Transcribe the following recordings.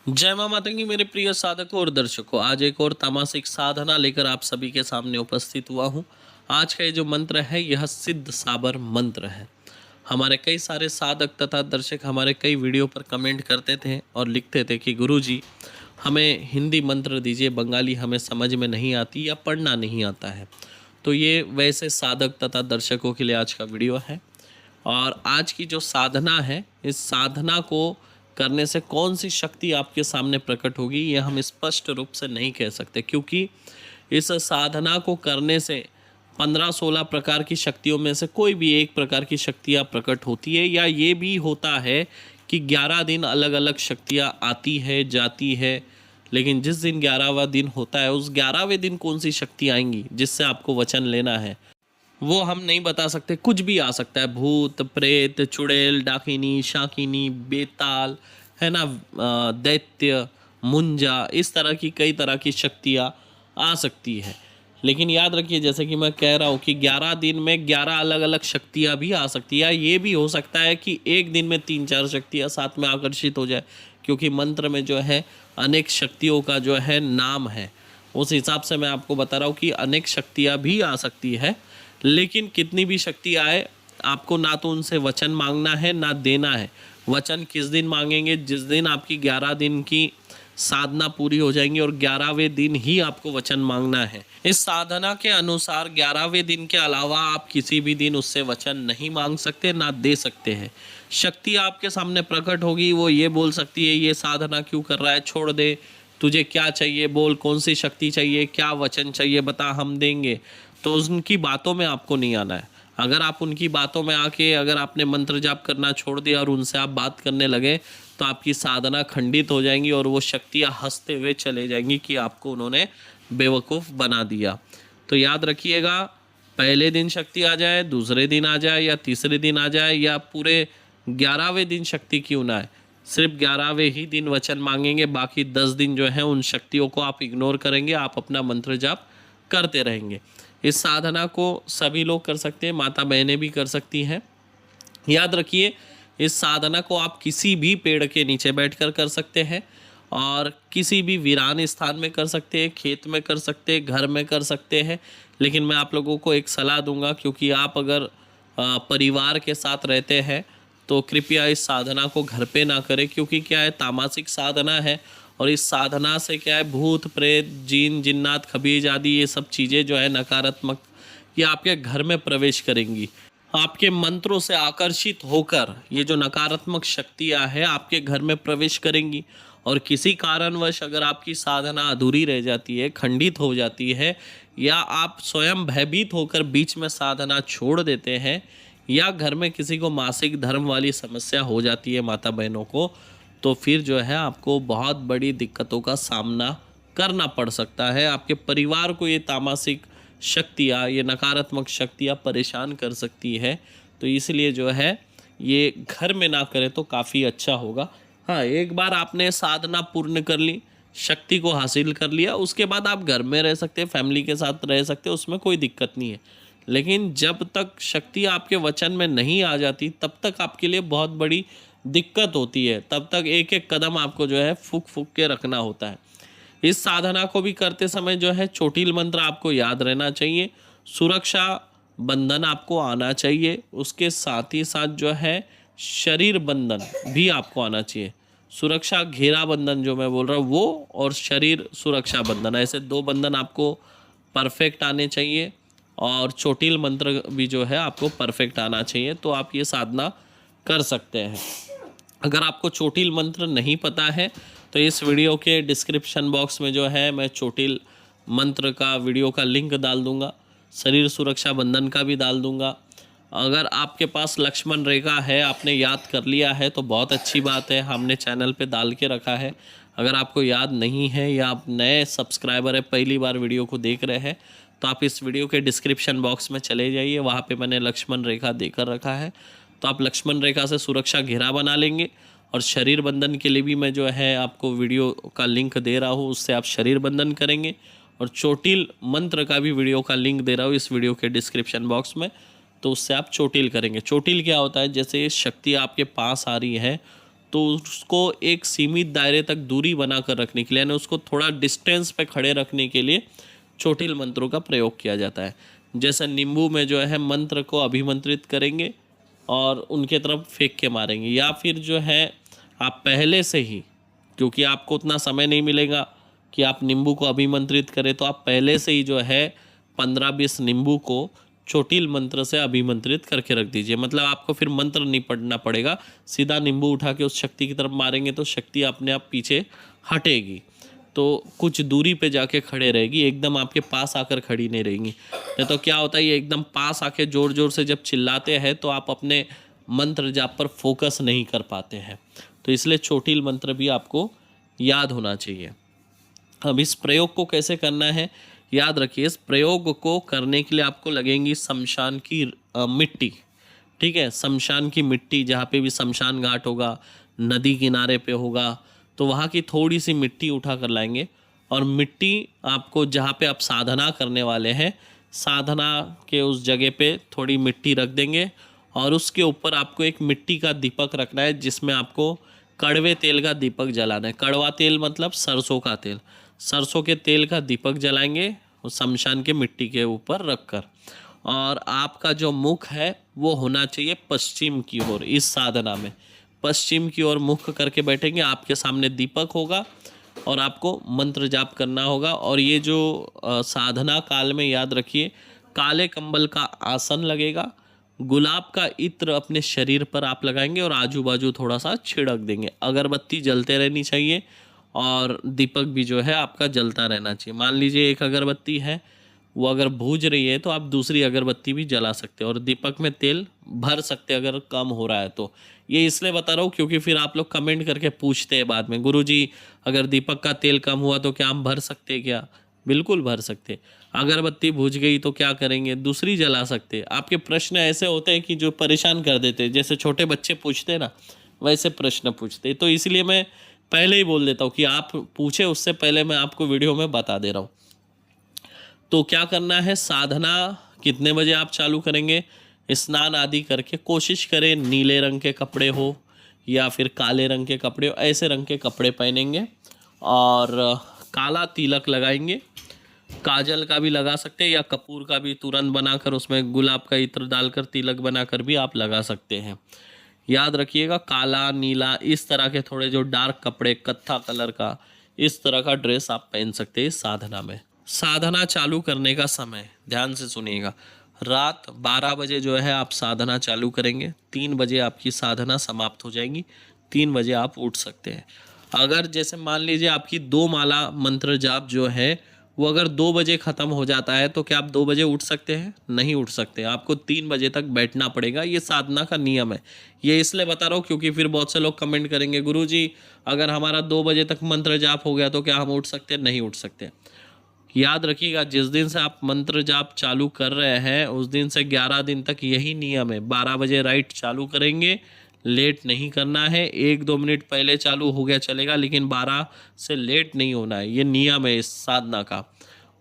जय माँ माता की मेरे प्रिय साधकों और दर्शकों, आज एक और तामसिक साधना लेकर आप सभी के सामने उपस्थित हुआ हूँ। आज का ये जो मंत्र है यह सिद्ध साबर मंत्र है। हमारे कई सारे साधक तथा दर्शक हमारे कई वीडियो पर कमेंट करते थे और लिखते थे कि गुरुजी हमें हिंदी मंत्र दीजिए, बंगाली हमें समझ में नहीं आती या पढ़ना नहीं आता है। तो ये वैसे साधक तथा दर्शकों के लिए आज का वीडियो है। और आज की जो साधना है, इस साधना को करने से कौन सी शक्ति आपके सामने प्रकट होगी ये हम स्पष्ट रूप से नहीं कह सकते, क्योंकि इस साधना को करने से 15-16 प्रकार की शक्तियों में से कोई भी एक प्रकार की शक्तियाँ प्रकट होती है, या ये भी होता है कि 11 दिन अलग अलग शक्तियाँ आती है जाती है। लेकिन जिस दिन 11वां दिन होता है उस 11वें दिन कौन सी शक्ति आएंगी जिससे आपको वचन लेना है वो हम नहीं बता सकते। कुछ भी आ सकता है, भूत प्रेत चुड़ैल डाकिनी शाकिनी बेताल है ना, दैत्य मुंजा, इस तरह की कई तरह की शक्तियाँ आ सकती है। लेकिन याद रखिए, जैसे कि मैं कह रहा हूँ कि 11 दिन में 11 अलग अलग शक्तियाँ भी आ सकती है। ये भी हो सकता है कि एक दिन में 3-4 शक्तियाँ साथ में आकर्षित हो जाए, क्योंकि मंत्र में जो है अनेक शक्तियों का जो है नाम है। उस हिसाब से मैं आपको बता रहा हूँ कि अनेक शक्तियाँ भी आ सकती है। लेकिन कितनी भी शक्ति आए, आपको ना तो उनसे वचन मांगना है ना देना है। वचन किस दिन मांगेंगे? जिस दिन आपकी 11 दिन की साधना पूरी हो जाएंगी, और 11वें दिन ही आपको वचन मांगना है। इस साधना के अनुसार 11वें दिन के अलावा आप किसी भी दिन उससे वचन नहीं मांग सकते, ना दे सकते हैं। शक्ति आपके सामने प्रकट होगी, वो ये बोल सकती है ये साधना क्यों कर रहा है, छोड़ दे, तुझे क्या चाहिए बोल, कौन सी शक्ति चाहिए, क्या वचन चाहिए बता, हम देंगे। तो उनकी बातों में आपको नहीं आना है। अगर आप उनकी बातों में आके अगर आपने मंत्र जाप करना छोड़ दिया और उनसे आप बात करने लगे तो आपकी साधना खंडित हो जाएंगी और वो शक्तियाँ हंसते हुए चले जाएंगी कि आपको उन्होंने बेवकूफ़ बना दिया। तो याद रखिएगा, पहले दिन शक्ति आ जाए, दूसरे दिन आ जाए, या तीसरे दिन आ जाए, या पूरे 11वें दिन शक्ति क्यों ना आए, सिर्फ 11वें ही दिन वचन मांगेंगे। बाकी 10 दिन जो है उन शक्तियों को आप इग्नोर करेंगे, आप अपना मंत्र जाप करते रहेंगे। इस साधना को सभी लोग कर सकते हैं, माता बहनें भी कर सकती हैं। याद रखिए, इस साधना को आप किसी भी पेड़ के नीचे बैठकर कर सकते हैं, और किसी भी वीरान स्थान में कर सकते हैं, खेत में कर सकते हैं, घर में कर सकते हैं। लेकिन मैं आप लोगों को एक सलाह दूंगा, क्योंकि आप अगर परिवार के साथ रहते हैं तो कृपया इस साधना को घर पे ना करें, क्योंकि क्या है, तामसिक साधना है। और इस साधना से क्या है, भूत प्रेत जिन जिन्नात खबीज आदि ये सब चीज़ें जो है नकारात्मक, ये आपके घर में प्रवेश करेंगी। आपके मंत्रों से आकर्षित होकर ये जो नकारात्मक शक्तियाँ हैं आपके घर में प्रवेश करेंगी। और किसी कारणवश अगर आपकी साधना अधूरी रह जाती है, खंडित हो जाती है, या आप स्वयं भयभीत होकर बीच में साधना छोड़ देते हैं, या घर में किसी को मासिक धर्म वाली समस्या हो जाती है माता बहनों को, तो फिर जो है आपको बहुत बड़ी दिक्कतों का सामना करना पड़ सकता है। आपके परिवार को ये तामसिक शक्तियाँ, ये नकारात्मक शक्तियाँ परेशान कर सकती है। तो इसलिए जो है ये घर में ना करें तो काफ़ी अच्छा होगा। हाँ, एक बार आपने साधना पूर्ण कर ली, शक्ति को हासिल कर लिया, उसके बाद आप घर में रह सकते हैं, फैमिली के साथ रह सकते हैं, उसमें कोई दिक्कत नहीं है। लेकिन जब तक शक्ति आपके वचन में नहीं आ जाती तब तक आपके लिए बहुत बड़ी दिक्कत होती है। तब तक एक एक कदम आपको जो है फूक फूक के रखना होता है। इस साधना को भी करते समय जो है चोटिल मंत्र आपको याद रहना चाहिए, सुरक्षा बंधन आपको आना चाहिए, उसके साथ ही साथ जो है शरीर बंधन भी आपको आना चाहिए। सुरक्षा घेरा बंधन जो मैं बोल रहा हूँ वो, और शरीर सुरक्षा बंधन, ऐसे 2 बंधन आपको परफेक्ट आने चाहिए। और चोटिल मंत्र भी जो है आपको परफेक्ट आना चाहिए, तो आप ये साधना कर सकते हैं। अगर आपको चोटिल मंत्र नहीं पता है तो इस वीडियो के डिस्क्रिप्शन बॉक्स में जो है मैं चोटिल मंत्र का वीडियो का लिंक डाल दूंगा, शरीर सुरक्षा बंधन का भी डाल दूंगा। अगर आपके पास लक्ष्मण रेखा है, आपने याद कर लिया है तो बहुत अच्छी बात है, हमने चैनल पे डाल के रखा है। अगर आपको याद नहीं है या आप नए सब्सक्राइबर है, पहली बार वीडियो को देख रहे हैं, तो आप इस वीडियो के डिस्क्रिप्शन बॉक्स में चले जाइए, वहाँ पे मैंने लक्ष्मण रेखा देकर रखा है। तो आप लक्ष्मण रेखा से सुरक्षा घेरा बना लेंगे। और शरीर बंधन के लिए भी मैं जो है आपको वीडियो का लिंक दे रहा हूँ, उससे आप शरीर बंधन करेंगे। और चोटिल मंत्र का भी वीडियो का लिंक दे रहा हूँ इस वीडियो के डिस्क्रिप्शन बॉक्स में, तो उससे आप चोटिल करेंगे। चोटिल क्या होता है, जैसे शक्ति आपके पास आ रही है तो उसको एक सीमित दायरे तक दूरी बनाकर रखने के लिए, यानी उसको थोड़ा डिस्टेंस पे खड़े रखने के लिए चोटिल मंत्रों का प्रयोग किया जाता है। जैसे नींबू में जो है मंत्र को अभिमंत्रित करेंगे और उनके तरफ फेंक के मारेंगे, या फिर जो है आप पहले से ही, क्योंकि आपको उतना समय नहीं मिलेगा कि आप नींबू को अभिमंत्रित करें, तो आप पहले से ही जो है 15-20 नींबू को चोटिल मंत्र से अभिमंत्रित करके रख दीजिए। मतलब आपको फिर मंत्र नहीं पढ़ना पड़ेगा, सीधा नींबू उठा के उस शक्ति की तरफ मारेंगे तो शक्ति अपने आप पीछे हटेगी, तो कुछ दूरी पे जाके खड़े रहेगी, एकदम आपके पास आकर खड़ी नहीं रहेंगी। नहीं तो क्या होता है, ये एकदम पास आके ज़ोर ज़ोर से जब चिल्लाते हैं तो आप अपने मंत्र जाप पर फोकस नहीं कर पाते हैं। तो इसलिए चोटिल मंत्र भी आपको याद होना चाहिए। अब इस प्रयोग को कैसे करना है, याद रखिए, इस प्रयोग को करने के लिए आपको लगेंगी शमशान की मिट्टी। ठीक है, शमशान की मिट्टी, जहाँ पे भी शमशान घाट होगा, नदी किनारे पे होगा, तो वहाँ की थोड़ी सी मिट्टी उठा कर लाएंगे। और मिट्टी आपको जहाँ पे आप साधना करने वाले हैं, साधना के उस जगह पे थोड़ी मिट्टी रख देंगे और उसके ऊपर आपको एक मिट्टी का दीपक रखना है, जिसमें आपको कड़वे तेल का दीपक जलाना है। कड़वा तेल मतलब सरसों का तेल, सरसों के तेल का दीपक जलाएंगे उस शमशान के मिट्टी के ऊपर रखकर। और आपका जो मुख है वो होना चाहिए पश्चिम की ओर। इस साधना में पश्चिम की ओर मुख करके बैठेंगे, आपके सामने दीपक होगा और आपको मंत्र जाप करना होगा। और ये जो साधना काल में, याद रखिए, काले कंबल का आसन लगेगा, गुलाब का इत्र अपने शरीर पर आप लगाएंगे और आजू बाजू थोड़ा सा छिड़क देंगे। अगरबत्ती जलते रहनी चाहिए और दीपक भी जो है आपका जलता रहना चाहिए। मान लीजिए एक अगरबत्ती है, वो अगर भूज रही है तो आप दूसरी अगरबत्ती भी जला सकते हो और दीपक में तेल भर सकते हैं अगर कम हो रहा है तो। ये इसलिए बता रहा हूँ क्योंकि फिर आप लोग कमेंट करके पूछते हैं बाद में, गुरुजी अगर दीपक का तेल कम हुआ तो क्या हम भर सकते हैं क्या? बिल्कुल भर सकते। अगरबत्ती भूज गई तो क्या करेंगे? दूसरी जला सकते। आपके प्रश्न ऐसे होते हैं कि जो परेशान कर देते हैं, जैसे छोटे बच्चे पूछते हैं ना, वैसे प्रश्न पूछते। तो इसलिए मैं पहले ही बोल देता हूँ कि आप पूछे उससे पहले मैं आपको वीडियो में बता दे रहा हूँ। तो क्या करना है, साधना कितने बजे आप चालू करेंगे? स्नान आदि करके कोशिश करें नीले रंग के कपड़े हो या फिर काले रंग के कपड़े हो, ऐसे रंग के कपड़े पहनेंगे और काला तिलक लगाएंगे। काजल का भी लगा सकते हैं या कपूर का भी तुरंत बनाकर उसमें गुलाब का इत्र डालकर तिलक बनाकर भी आप लगा सकते हैं। याद रखिएगा, काला नीला इस तरह के थोड़े जो डार्क कपड़े, कत्था कलर का, इस तरह का ड्रेस आप पहन सकते हैं इस साधना में। साधना चालू करने का समय ध्यान से सुनिएगा, रात 12 बजे जो है आप साधना चालू करेंगे, 3 बजे आपकी साधना समाप्त हो जाएगी, 3 बजे आप उठ सकते हैं। अगर जैसे मान लीजिए आपकी 2 माला मंत्र जाप जो है वो अगर 2 बजे ख़त्म हो जाता है तो क्या आप 2 बजे उठ सकते हैं? नहीं उठ सकते, आपको 3 बजे तक बैठना पड़ेगा। ये साधना का नियम है। ये इसलिए बता रहा हूँ क्योंकि फिर बहुत से लोग कमेंट करेंगे, गुरुजी अगर हमारा 2 बजे तक मंत्र जाप हो गया तो क्या हम उठ सकते हैं? नहीं उठ सकते। याद रखिएगा, जिस दिन से आप मंत्र जाप चालू कर रहे हैं उस दिन से 11 दिन तक यही नियम है। 12 बजे राइट चालू करेंगे, लेट नहीं करना है। 1-2 मिनट पहले चालू हो गया चलेगा, लेकिन 12 से लेट नहीं होना है, ये नियम है इस साधना का।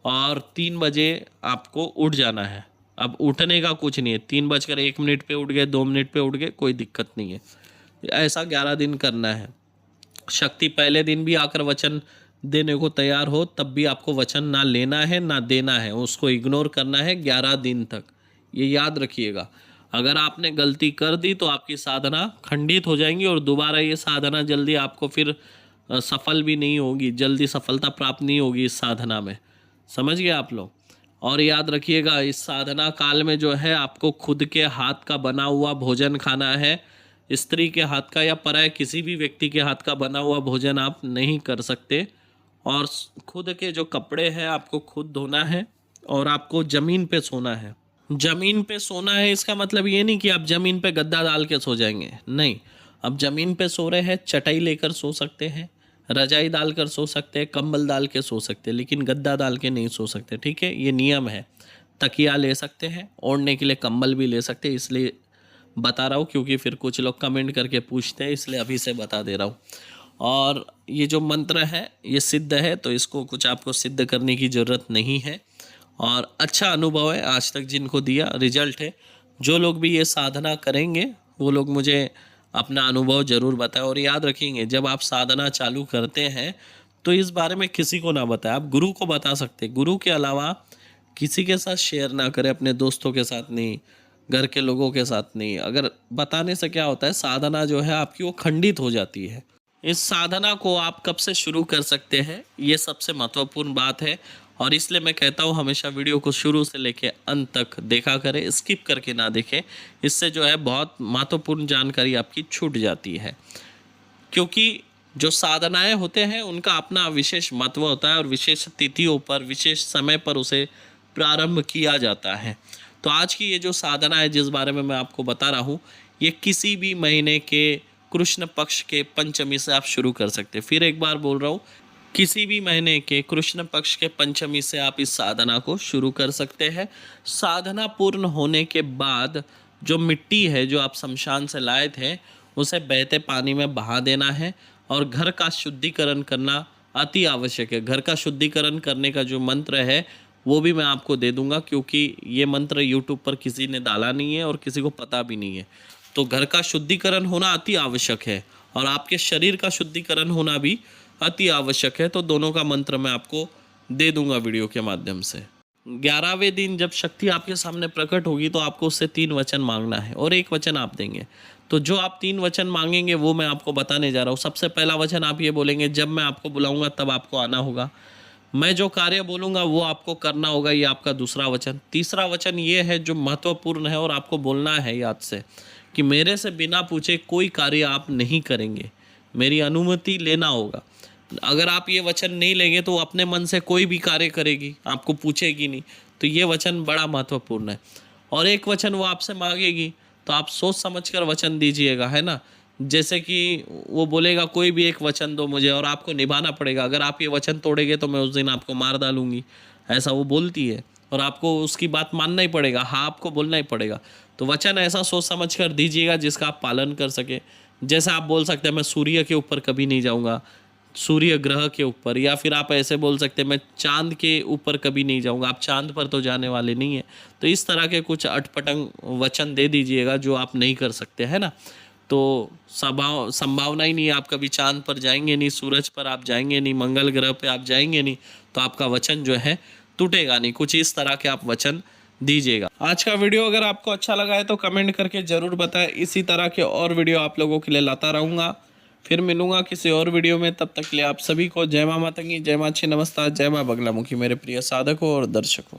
और 3 बजे आपको उठ जाना है। अब उठने का कुछ नहीं है, 3:01 पे उठ गए, 2 मिनट पे उठ गए, कोई दिक्कत नहीं है। ऐसा 11 दिन करना है। शक्ति पहले दिन भी आकर वचन देने को तैयार हो तब भी आपको वचन ना लेना है ना देना है, उसको इग्नोर करना है 11 दिन तक। ये याद रखिएगा, अगर आपने गलती कर दी तो आपकी साधना खंडित हो जाएंगी और दोबारा ये साधना जल्दी आपको फिर सफल भी नहीं होगी, जल्दी सफलता प्राप्त नहीं होगी इस साधना में। समझ गए आप लोग? और याद रखिएगा, इस साधना काल में जो है आपको खुद के हाथ का बना हुआ भोजन खाना है। स्त्री के हाथ का या पराये किसी भी व्यक्ति के हाथ का बना हुआ भोजन आप नहीं कर सकते। और खुद के जो कपड़े हैं आपको खुद धोना है और आपको ज़मीन पे सोना है। ज़मीन पे सोना है इसका मतलब ये नहीं कि आप ज़मीन पे गद्दा डाल के सो जाएंगे, नहीं। अब ज़मीन पे सो रहे हैं, चटाई लेकर सो सकते हैं, रजाई डाल कर सो सकते हैं, कंबल डाल के सो सकते हैं, लेकिन गद्दा डाल के नहीं सो सकते। ठीक है, ये नियम है। तकिया ले सकते हैं, ओढ़ने के लिए कंबल भी ले सकते हैं, इसलिए बता रहा हूँ क्योंकि फिर कुछ लोग कमेंट करके पूछते हैं, इसलिए अभी से बता दे रहा हूँ। और ये जो मंत्र है ये सिद्ध है, तो इसको कुछ आपको सिद्ध करने की ज़रूरत नहीं है। और अच्छा अनुभव है आज तक जिनको दिया, रिजल्ट है। जो लोग भी ये साधना करेंगे वो लोग मुझे अपना अनुभव ज़रूर बताएं। और याद रखेंगे, जब आप साधना चालू करते हैं तो इस बारे में किसी को ना बताएं। आप गुरु को बता सकते हैं, गुरु के अलावा किसी के साथ शेयर ना करें, अपने दोस्तों के साथ नहीं, घर के लोगों के साथ नहीं। अगर बताने से क्या होता है, साधना जो है आपकी वो खंडित हो जाती है। इस साधना को आप कब से शुरू कर सकते हैं, ये सबसे महत्वपूर्ण बात है। और इसलिए मैं कहता हूँ हमेशा वीडियो को शुरू से लेके अंत तक देखा करें, स्किप करके ना देखें। इससे जो है बहुत महत्वपूर्ण जानकारी आपकी छूट जाती है। क्योंकि जो साधनाएं होते हैं उनका अपना विशेष महत्व होता है और विशेष तिथियों पर, विशेष समय पर उसे प्रारंभ किया जाता है। तो आज की ये जो साधना है जिस बारे में मैं आपको बता रहा हूँ, ये किसी भी महीने के कृष्ण पक्ष के पंचमी से आप शुरू कर सकते हैं। फिर एक बार बोल रहा हूँ, किसी भी महीने के कृष्ण पक्ष के पंचमी से आप इस साधना को शुरू कर सकते हैं। साधना पूर्ण होने के बाद जो मिट्टी है जो आप शमशान से लाए थे, उसे बहते पानी में बहा देना है। और घर का शुद्धिकरण करना अति आवश्यक है। घर का शुद्धिकरण करने का जो मंत्र है वो भी मैं आपको दे दूंगा, क्योंकि ये मंत्र यूट्यूब पर किसी ने डाला नहीं है और किसी को पता भी नहीं है। तो घर का शुद्धिकरण होना अति आवश्यक है और आपके शरीर का शुद्धिकरण होना भी अति आवश्यक है। तो दोनों का मंत्र मैं आपको दे दूंगा वीडियो के माध्यम से। 11वें दिन जब शक्ति आपके सामने प्रकट होगी तो आपको उससे 3 वचन मांगना है और 1 वचन आप देंगे। तो जो आप 3 वचन मांगेंगे वो मैं आपको बताने जा रहा हूँ। सबसे पहला वचन आप ये बोलेंगे, जब मैं आपको बुलाऊंगा तब आपको आना होगा। मैं जो कार्य बोलूँगा वो आपको करना होगा, ये आपका दूसरा वचन। तीसरा वचन ये है जो महत्वपूर्ण है और आपको बोलना है याद से, कि मेरे से बिना पूछे कोई कार्य आप नहीं करेंगे, मेरी अनुमति लेना होगा। अगर आप ये वचन नहीं लेंगे तो अपने मन से कोई भी कार्य करेगी, आपको पूछेगी नहीं। तो ये वचन बड़ा महत्वपूर्ण है। और 1 वचन वो आपसे मांगेगी तो आप सोच समझ कर वचन दीजिएगा, है ना। जैसे कि वो बोलेगा कोई भी 1 वचन दो मुझे, और आपको निभाना पड़ेगा। अगर आप ये वचन तोड़ेंगे तो मैं उस दिन आपको मार डालूंगी, ऐसा वो बोलती है। और आपको उसकी बात मानना ही पड़ेगा, हाँ आपको बोलना ही पड़ेगा। तो वचन ऐसा सोच समझ कर दीजिएगा जिसका आप पालन कर सके। जैसे आप बोल सकते हैं मैं सूर्य के ऊपर कभी नहीं जाऊँगा, सूर्य ग्रह के ऊपर। या फिर आप ऐसे बोल सकते हैं मैं चांद के ऊपर कभी नहीं जाऊंगा, आप चांद पर तो जाने वाले नहीं हैं। तो इस तरह के कुछ अटपटंग वचन दे दीजिएगा जो आप नहीं कर सकते, है ना। तो संभावना ही नहीं है, आप कभी चांद पर जाएंगे नहीं, सूरज पर आप जाएंगे नहीं, मंगल ग्रह पे आप जाएंगे नहीं, तो आपका वचन जो है टूटेगा नहीं। कुछ इस तरह के आप वचन दीजिएगा। आज का वीडियो अगर आपको अच्छा लगा है तो कमेंट करके ज़रूर बताएं। इसी तरह के और वीडियो आप लोगों के लिए लाता रहूँगा। फिर मिलूंगा किसी और वीडियो में, तब तक के लिए आप सभी को जय माँ मातंगी, जय माँ छी नमस्कार, जय माँ बगलामुखी मेरे प्रिय साधकों और दर्शकों।